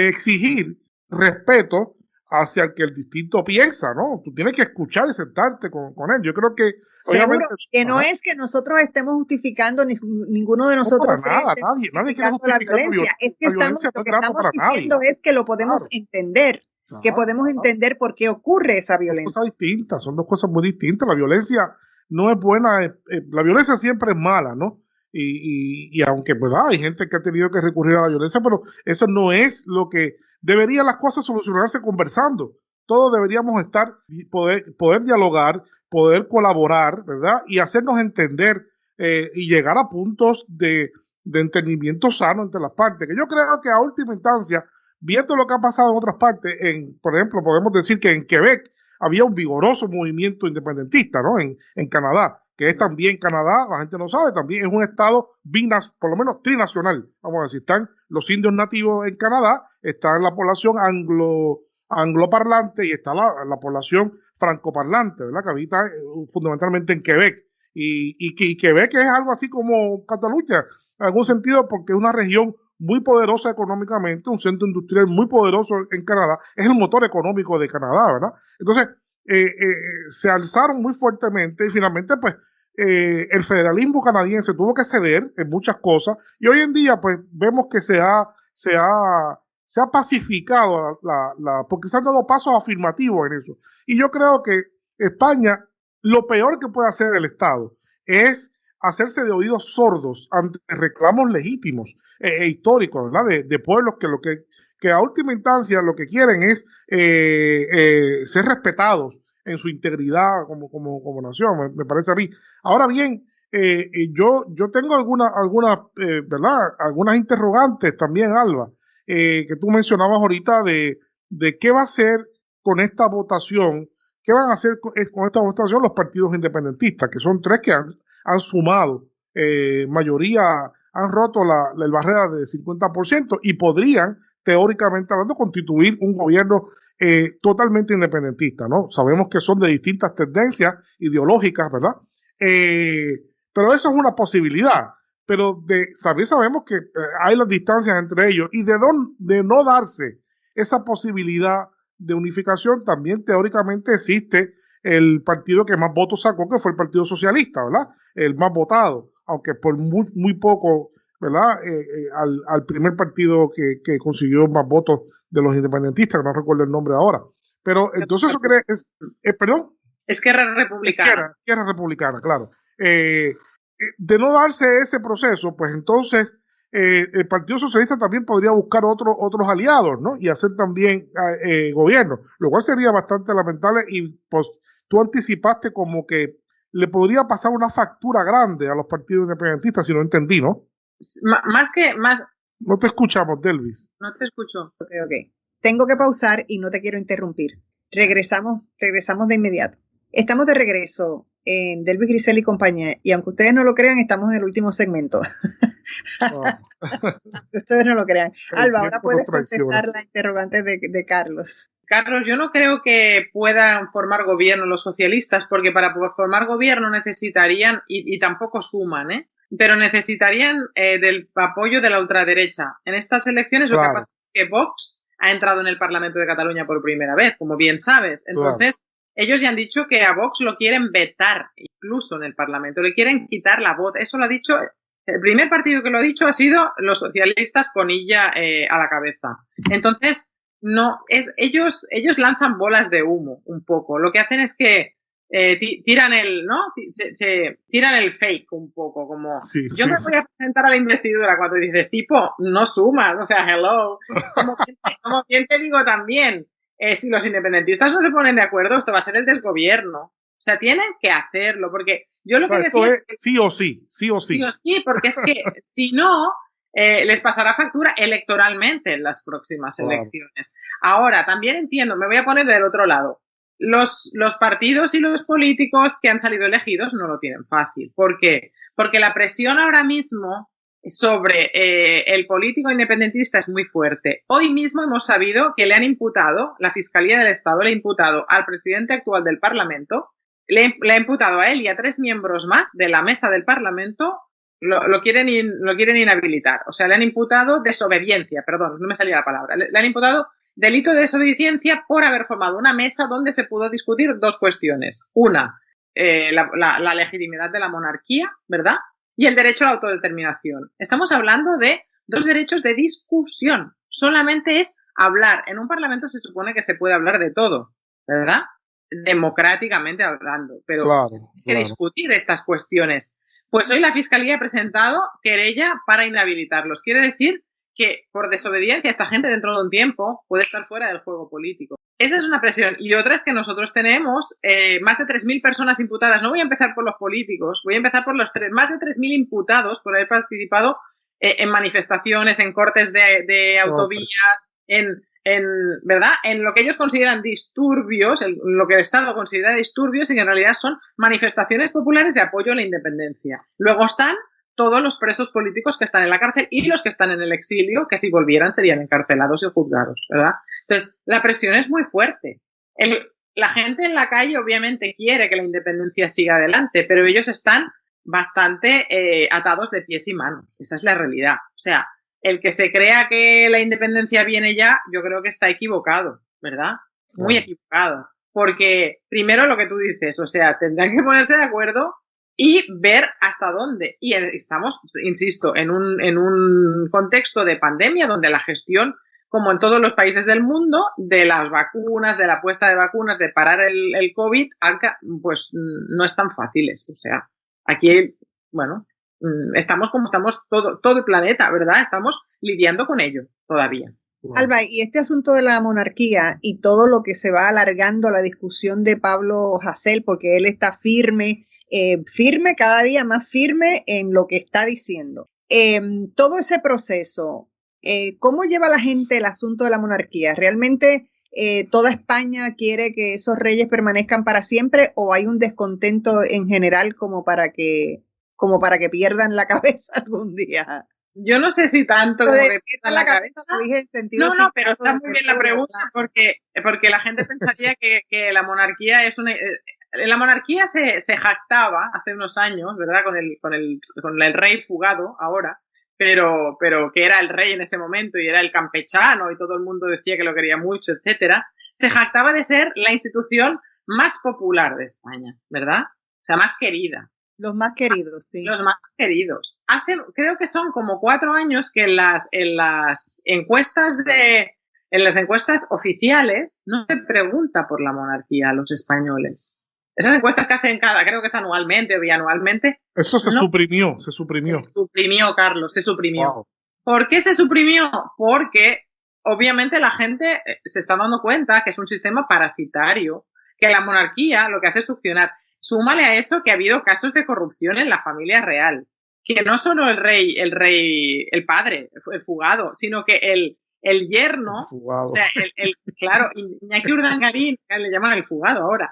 exigir respeto hacia el que el distinto piensa, ¿no? Tú tienes que escuchar y sentarte con él. Yo creo que Seguro, que no es que nosotros estemos justificando, ninguno de nosotros no, para nada, nadie quiere justificar la violencia. Es que lo que estamos diciendo es que lo podemos entender, que podemos entender por qué ocurre esa violencia. Son dos cosas muy distintas. La violencia no es buena, la violencia siempre es mala, ¿no? Y aunque, ¿verdad? Hay gente que ha tenido que recurrir a la violencia, pero eso no es lo que deberían las cosas solucionarse conversando. Todos deberíamos poder dialogar, poder colaborar, ¿verdad? Y hacernos entender y llegar a puntos de entendimiento sano entre las partes. Que yo creo que a última instancia, viendo lo que ha pasado en otras partes, por ejemplo, podemos decir que en Quebec había un vigoroso movimiento independentista, ¿no? En Canadá, que es también Canadá, la gente no sabe, también es un estado por lo menos trinacional, vamos a decir. Están los indios nativos en Canadá, está la población angloparlante y está la población francoparlante, ¿verdad? Que habita fundamentalmente en Quebec. Y Quebec es algo así como Cataluña, en algún sentido, porque es una región muy poderosa económicamente, un centro industrial muy poderoso en Canadá, es el motor económico de Canadá, ¿verdad? Entonces, se alzaron muy fuertemente y finalmente, pues, el federalismo canadiense tuvo que ceder en muchas cosas y hoy en día, pues, vemos que se ha pacificado porque se han dado pasos afirmativos en eso. Y yo creo que España, lo peor que puede hacer el Estado es hacerse de oídos sordos ante reclamos legítimos históricos, ¿verdad? De pueblos que a última instancia lo que quieren es ser respetados en su integridad como nación, me parece a mí. Ahora bien, yo tengo algunas interrogantes también, Alba, que tú mencionabas ahorita de qué va a hacer con esta votación, qué van a hacer con esta votación los partidos independentistas, que son 3 que han sumado mayoría, han roto la barrera de 50% y podrían, teóricamente hablando, constituir un gobierno totalmente independentista, ¿no? Sabemos que son de distintas tendencias ideológicas, ¿verdad? Pero eso es una posibilidad. Pero también sabemos que hay las distancias entre ellos y de no darse esa posibilidad de unificación, también teóricamente existe el partido que más votos sacó, que fue el Partido Socialista, ¿verdad? El más votado, aunque por muy, muy poco, ¿verdad? Al primer partido que consiguió más votos de los independentistas, que no recuerdo el nombre ahora. Pero entonces eso quiere, ¿perdón? Esquerra Republicana. Esquerra Republicana, claro. De no darse ese proceso, pues entonces el Partido Socialista también podría buscar otros aliados, ¿no? Y hacer también gobierno, lo cual sería bastante lamentable y pues tú anticipaste como que le podría pasar una factura grande a los partidos independentistas, si no entendí, ¿no? Más. No te escuchamos, Delvis. No te escucho. Ok. Tengo que pausar y no te quiero interrumpir. Regresamos de inmediato. Estamos de regreso en Delvis Grisel y compañía, y aunque ustedes no lo crean, estamos en el último segmento. Aunque ustedes no lo crean. Alba, ahora puedes contestar la interrogante de Carlos. Carlos, yo no creo que puedan formar gobierno los socialistas, porque para poder formar gobierno necesitarían, y tampoco suman, pero necesitarían del apoyo de la ultraderecha. En estas elecciones lo que pasa es que Vox ha entrado en el Parlamento de Cataluña por primera vez, como bien sabes. Entonces, ellos ya han dicho que a Vox lo quieren vetar, incluso en el Parlamento, le quieren quitar la voz. Eso lo ha dicho, el primer partido que lo ha dicho ha sido los socialistas con Illa a la cabeza. Entonces, ellos lanzan bolas de humo un poco. Lo que hacen es que tiran el fake un poco, como yo me voy a presentar a la investidura, cuando dices, tipo, no sumas, o sea, hello. Como quien te digo también, si los independentistas no se ponen de acuerdo, esto va a ser el desgobierno. O sea, tienen que hacerlo, porque yo lo que decía es sí o sí. Sí o sí, porque es que si no, les pasará factura electoralmente en las próximas elecciones. Ahora, también entiendo, me voy a poner del otro lado. Los partidos y los políticos que han salido elegidos no lo tienen fácil. ¿Por qué? Porque la presión ahora mismo sobre el político independentista es muy fuerte. Hoy mismo hemos sabido que le han imputado, la Fiscalía del Estado le ha imputado al presidente actual del Parlamento, le ha imputado a él y a 3 miembros más de la mesa del Parlamento, lo quieren inhabilitar. O sea, le han imputado desobediencia, perdón, no me salía la palabra, le han imputado delito de desobediencia por haber formado una mesa donde se pudo discutir 2 cuestiones. Una, la legitimidad de la monarquía, ¿verdad? Y el derecho a la autodeterminación. Estamos hablando de 2 derechos de discusión. Solamente es hablar. En un parlamento se supone que se puede hablar de todo, ¿verdad? Democráticamente hablando. Pero hay que discutir estas cuestiones. Pues hoy la Fiscalía ha presentado querella para inhabilitarlos. Quiere decir que por desobediencia esta gente dentro de un tiempo puede estar fuera del juego político. Esa es una presión. Y otra es que nosotros tenemos más de 3.000 personas imputadas. No voy a empezar por los políticos, voy a empezar por los más de 3.000 imputados por haber participado en manifestaciones, en cortes de autovías, ¿verdad? En lo que ellos consideran disturbios, lo que el Estado considera disturbios y que en realidad son manifestaciones populares de apoyo a la independencia. Luego están todos los presos políticos que están en la cárcel y los que están en el exilio, que si volvieran serían encarcelados y juzgados, ¿verdad? Entonces, la presión es muy fuerte. La gente en la calle obviamente quiere que la independencia siga adelante, pero ellos están bastante atados de pies y manos. Esa es la realidad. O sea, el que se crea que la independencia viene ya, yo creo que está equivocado, ¿verdad? Muy equivocado. Porque, primero lo que tú dices, o sea, tendrán que ponerse de acuerdo y ver hasta dónde. Y estamos, insisto, en un contexto de pandemia donde la gestión, como en todos los países del mundo, de las vacunas, de la puesta de vacunas, de parar el COVID, pues no es tan fáciles. O sea, aquí, bueno, estamos como estamos todo el planeta, ¿verdad? Estamos lidiando con ello todavía. Alba, y este asunto de la monarquía y todo lo que se va alargando la discusión de Pablo Hasél, porque él está firme, cada día más firme en lo que está diciendo. Todo ese proceso, ¿cómo lleva la gente el asunto de la monarquía? ¿Realmente toda España quiere que esos reyes permanezcan para siempre o hay un descontento en general como para que pierdan la cabeza algún día? Yo no sé si tanto como que pierdan la cabeza. No, pero está muy bien la pregunta porque la gente pensaría que la monarquía es una... La monarquía se jactaba hace unos años, ¿verdad? Con el rey fugado ahora, pero que era el rey en ese momento y era el campechano y todo el mundo decía que lo quería mucho, etcétera. Se jactaba de ser la institución más popular de España, ¿verdad? O sea, más querida. Los más queridos, sí. Los más queridos. Creo que son como 4 años que en las encuestas oficiales no se pregunta por la monarquía a los españoles. Esas encuestas que hacen creo que es anualmente o bianualmente. Eso se suprimió. Se suprimió, Carlos, se suprimió. Wow. ¿Por qué se suprimió? Porque obviamente la gente se está dando cuenta que es un sistema parasitario, que la monarquía lo que hace es succionar. Súmale a eso que ha habido casos de corrupción en la familia real, que no solo el padre, el fugado, sino que el yerno, o sea, claro, Iñaki Urdangarín, le llaman el fugado ahora,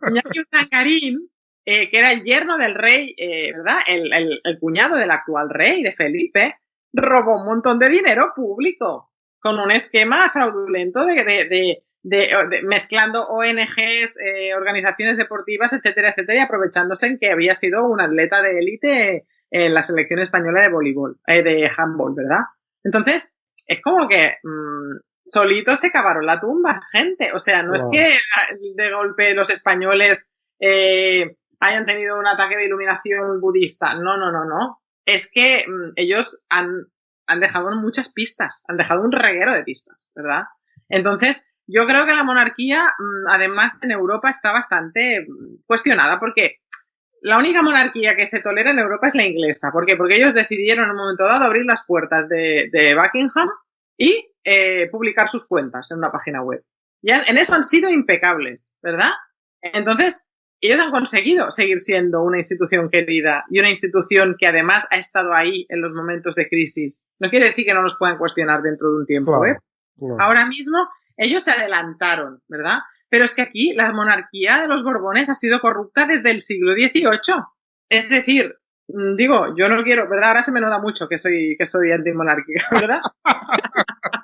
Iñaki Urdangarín, que era el yerno del rey, ¿verdad? El cuñado del actual rey, de Felipe, robó un montón de dinero público con un esquema fraudulento de mezclando ONGs, organizaciones deportivas, etcétera, etcétera, y aprovechándose en que había sido un atleta de élite en la selección española de voleibol, de handball, ¿verdad? Entonces, es como que solitos se cavaron la tumba, gente. O sea, no es que de golpe los españoles hayan tenido un ataque de iluminación budista. No. Es que ellos han dejado muchas pistas, han dejado un reguero de pistas, ¿verdad? Entonces, yo creo que la monarquía, además, en Europa está bastante cuestionada porque la única monarquía que se tolera en Europa es la inglesa. ¿Por qué? Porque ellos decidieron en un momento dado abrir las puertas de Buckingham y publicar sus cuentas en una página web. Ya en eso han sido impecables, ¿verdad? Entonces, ellos han conseguido seguir siendo una institución querida y una institución que además ha estado ahí en los momentos de crisis. No quiere decir que no nos puedan cuestionar dentro de un tiempo, ¿eh? Claro. Ahora mismo ellos se adelantaron, ¿verdad? Pero es que aquí la monarquía de los Borbones ha sido corrupta desde el siglo XVIII. Es decir, digo, yo no quiero, ¿verdad? Ahora se me nota mucho que soy antimonárquica, ¿verdad?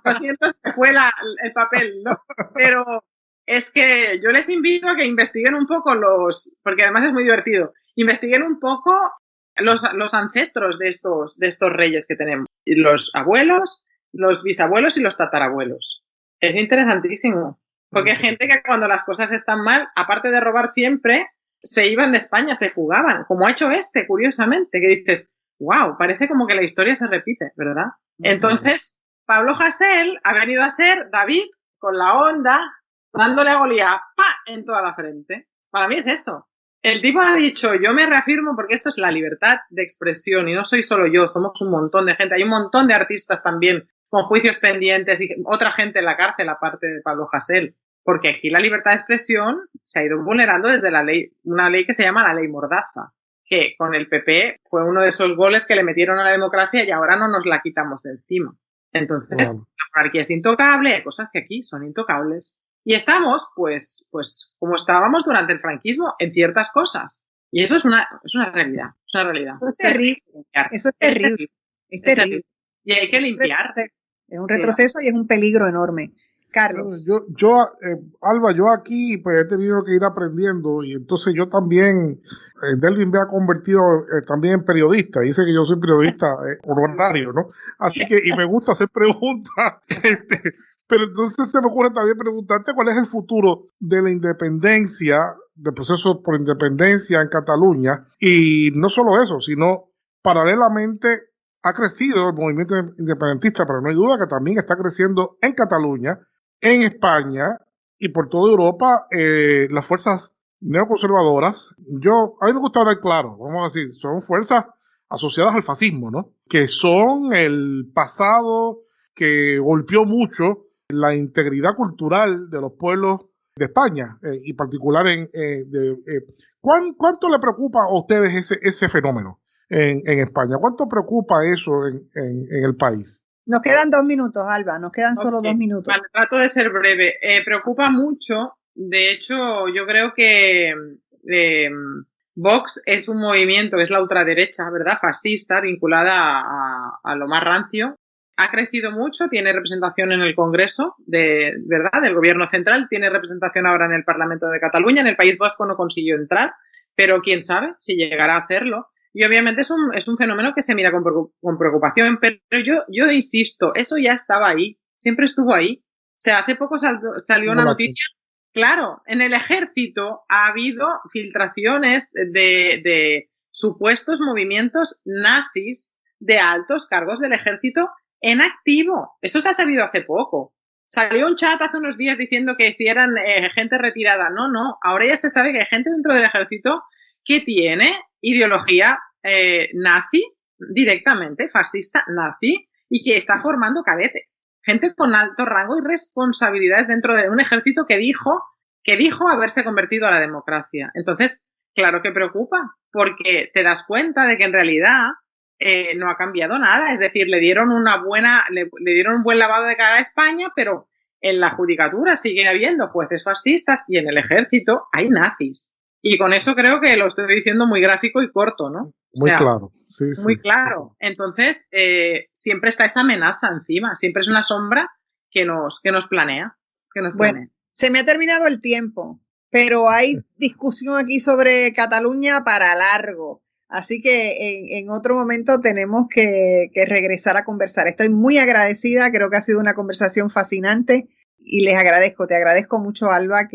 Lo siento, se fue el papel, ¿no? Pero es que yo les invito a que investiguen un poco porque además es muy divertido, investiguen un poco los ancestros de estos reyes que tenemos. Los abuelos, los bisabuelos y los tatarabuelos. Es interesantísimo, porque hay gente que cuando las cosas están mal, aparte de robar siempre, se iban de España, se fugaban, como ha hecho curiosamente, que dices, wow, parece como que la historia se repite, ¿verdad? Entonces, Pablo Hasél ha venido a ser David con la onda, dándole a Goliat, ¡pa!, en toda la frente. Para mí es eso. El tipo ha dicho, yo me reafirmo porque esto es la libertad de expresión y no soy solo yo, somos un montón de gente. Hay un montón de artistas también con juicios pendientes y otra gente en la cárcel aparte de Pablo Hasél. Porque aquí la libertad de expresión se ha ido vulnerando desde la ley, una ley que se llama la ley Mordaza, que con el PP fue uno de esos goles que le metieron a la democracia y ahora no nos la quitamos de encima. Entonces, la monarquía es intocable, hay cosas que aquí son intocables. Y estamos, pues, como estábamos durante el franquismo, en ciertas cosas. Y eso es una realidad. Es una realidad. Eso es terrible. Eso es terrible. Es terrible. Y hay que limpiar. Es un retroceso y es un peligro enorme. Carlos. Alba, yo aquí pues he tenido que ir aprendiendo y entonces yo también, Delvin me ha convertido también en periodista. Dice que yo soy periodista honorario, ¿no? Así que, y me gusta hacer preguntas. Pero entonces se me ocurre también preguntarte cuál es el futuro de la independencia, del proceso por independencia en Cataluña. Y no solo eso, sino paralelamente ha crecido el movimiento independentista, pero no hay duda que también está creciendo en Cataluña, en España y por toda Europa las fuerzas neoconservadoras. A mí me gusta hablar claro, vamos a decir, son fuerzas asociadas al fascismo, ¿no? Que son el pasado que golpeó mucho la integridad cultural de los pueblos de España y particular ¿cuánto le preocupa a ustedes ese fenómeno en España? ¿Cuánto preocupa eso en el país? Nos quedan 2 minutos, Alba, nos quedan solo 2 minutos. Vale, trato de ser breve. Preocupa mucho, de hecho, yo creo que Vox es un movimiento, es la ultraderecha, ¿verdad?, fascista, vinculada a lo más rancio. Ha crecido mucho, tiene representación en el Congreso, ¿verdad?, del Gobierno Central, tiene representación ahora en el Parlamento de Cataluña, en el País Vasco no consiguió entrar, pero quién sabe si llegará a hacerlo. Y obviamente es un fenómeno que se mira con preocupación, pero yo insisto, eso ya estaba ahí, siempre estuvo ahí. O sea, hace poco salió una noticia, claro, en el ejército ha habido filtraciones de supuestos movimientos nazis de altos cargos del ejército en activo. Eso se ha sabido hace poco. Salió un chat hace unos días diciendo que si eran gente retirada. No, ahora ya se sabe que hay gente dentro del ejército que tiene ideología nazi, directamente, fascista nazi, y que está formando cadetes. Gente con alto rango y responsabilidades dentro de un ejército que dijo haberse convertido a la democracia. Entonces, claro que preocupa, porque te das cuenta de que en realidad no ha cambiado nada. Es decir, le dieron le dieron un buen lavado de cara a España, pero en la judicatura siguen habiendo jueces fascistas y en el ejército hay nazis. Y con eso creo que lo estoy diciendo muy gráfico y corto, ¿no? Muy claro. Sí, muy claro. Entonces, siempre está esa amenaza encima. Siempre es una sombra que nos planea. Bueno, se me ha terminado el tiempo, pero hay discusión aquí sobre Cataluña para largo. Así que en otro momento tenemos que regresar a conversar. Estoy muy agradecida, creo que ha sido una conversación fascinante. Y te agradezco mucho, Alba,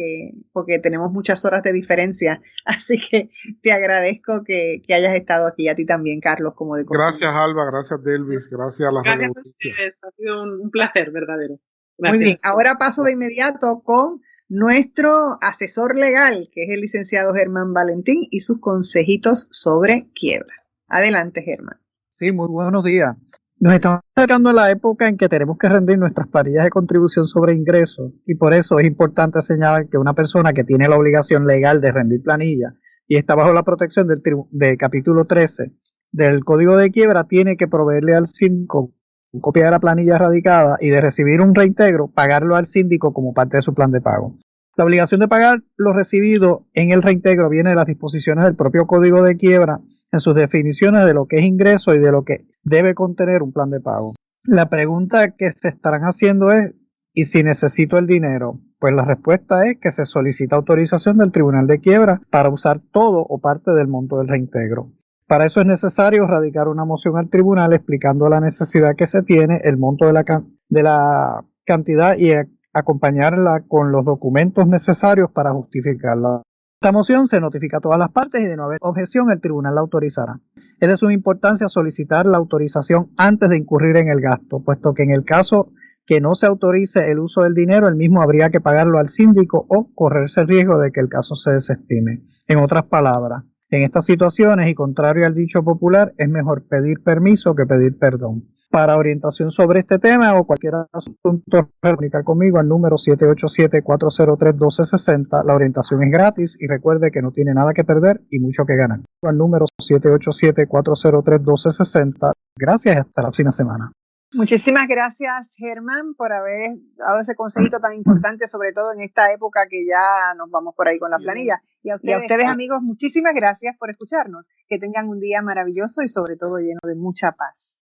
porque tenemos muchas horas de diferencia, así que te agradezco que hayas estado aquí, a ti también, Carlos, como de costumbre. Gracias, Alba, gracias, Delvis, gracias a las Gracias a ustedes, ha sido un placer verdadero. Gracias. Muy bien, ahora paso de inmediato con nuestro asesor legal, que es el licenciado Germán Valentín, y sus consejitos sobre quiebra. Adelante, Germán. Sí, muy buenos días. Nos estamos acercando a la época en que tenemos que rendir nuestras planillas de contribución sobre ingresos y por eso es importante señalar que una persona que tiene la obligación legal de rendir planilla y está bajo la protección del capítulo 13 del Código de Quiebra tiene que proveerle al síndico una copia de la planilla radicada y de recibir un reintegro, pagarlo al síndico como parte de su plan de pago. La obligación de pagar lo recibido en el reintegro viene de las disposiciones del propio Código de Quiebra en sus definiciones de lo que es ingreso y de lo que debe contener un plan de pago. La pregunta que se estarán haciendo es, ¿y si necesito el dinero? Pues la respuesta es que se solicita autorización del Tribunal de Quiebra para usar todo o parte del monto del reintegro. Para eso es necesario radicar una moción al tribunal explicando la necesidad que se tiene, el monto de la cantidad y acompañarla con los documentos necesarios para justificarla. Esta moción se notifica a todas las partes y de no haber objeción el tribunal la autorizará. Es de suma importancia solicitar la autorización antes de incurrir en el gasto, puesto que en el caso que no se autorice el uso del dinero, el mismo habría que pagarlo al síndico o correrse el riesgo de que el caso se desestime. En otras palabras, en estas situaciones y contrario al dicho popular, es mejor pedir permiso que pedir perdón. Para orientación sobre este tema o cualquier asunto, comunicar conmigo al número 787-403-1260. La orientación es gratis y recuerde que no tiene nada que perder y mucho que ganar. Al número 787-403-1260. Gracias y hasta la próxima semana. Muchísimas gracias, Germán, por haber dado ese consejito tan importante, sobre todo en esta época que ya nos vamos por ahí con la planilla. Y a ustedes, amigos, muchísimas gracias por escucharnos. Que tengan un día maravilloso y sobre todo lleno de mucha paz.